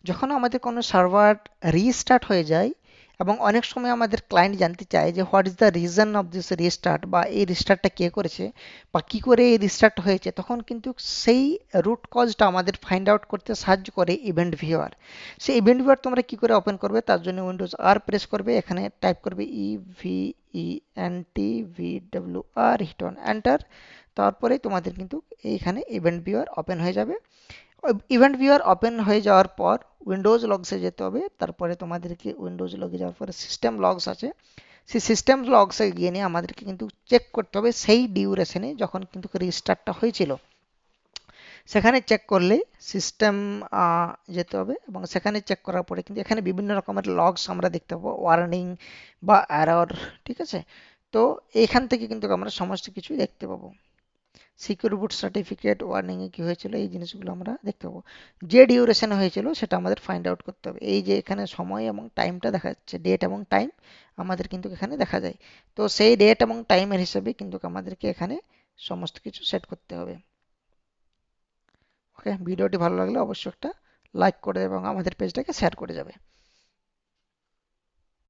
যখন আমাদের কোনো সার্ভার রিস্টার্ট হয়ে যায় এবং অনেক সময় আমাদের ক্লায়েন্ট জানতে চায় যে what is the reason of this restart, বা এই রিস্টার্টটা কে করেছে বা কি করে এই রিস্টার্ট হয়েছে, তখন কিন্তু সেই রুট কজটা আমাদের ফাইন্ড আউট করতে সাহায্য করে ইভেন্ট ভিউয়ার। সেই ইভেন্ট ভিউয়ার তোমরা কি করে ওপেন করবে, তার জন্য উইন্ডোজ আর প্রেস করবে, এখানে টাইপ করবে EVENT হিট অন এন্টার। তারপরে তোমাদের কিন্তু এইখানে ইভেন্ট ভিউয়ার ওপেন হয়ে যাবে। ইভেন্ট ভিউয়ার ওপেন হয়ে যাওয়ার পর উইন্ডোজ লগসে যেতে হবে, তারপরে তোমাদেরকে উইন্ডোজ লগে যাওয়ার পরে সিস্টেম লগস আছে, সেই সিস্টেম লগসে গিয়ে নিয়ে আমাদেরকে কিন্তু চেক করতে হবে সেই ডিউরেশনে যখন কিন্তু রিস্টার্টটা হয়েছিল, সেখানে চেক করলে সিস্টেম যেতে হবে, এবং সেখানে চেক করার পরে কিন্তু এখানে বিভিন্ন রকমের লগস আমরা দেখতে পাবো, ওয়ার্নিং বা এরর। ঠিক আছে, তো এখান থেকে কিন্তু আমরা সমস্ত কিছু দেখতে পাবো। সিকিউর বুট সার্টিফিকেট, ওয়ার্নিংয়ে কী হয়েছিল, এই জিনিসগুলো আমরা দেখতে পাবো। যে ডিউরেশনে হয়েছিল সেটা আমাদের ফাইন্ড আউট করতে হবে। এই যে এখানে সময় এবং টাইমটা দেখা যাচ্ছে, ডেট এবং টাইম আমাদের কিন্তু এখানে দেখা যায়। তো সেই ডেট এবং টাইমের হিসাবে কিন্তু আমাদেরকে এখানে সমস্ত কিছু সেট করতে হবে। ওকে, ভিডিওটি ভালো লাগলে অবশ্যই একটা লাইক করে দেবে এবং আমাদের পেজটাকে শেয়ার করে যাবে।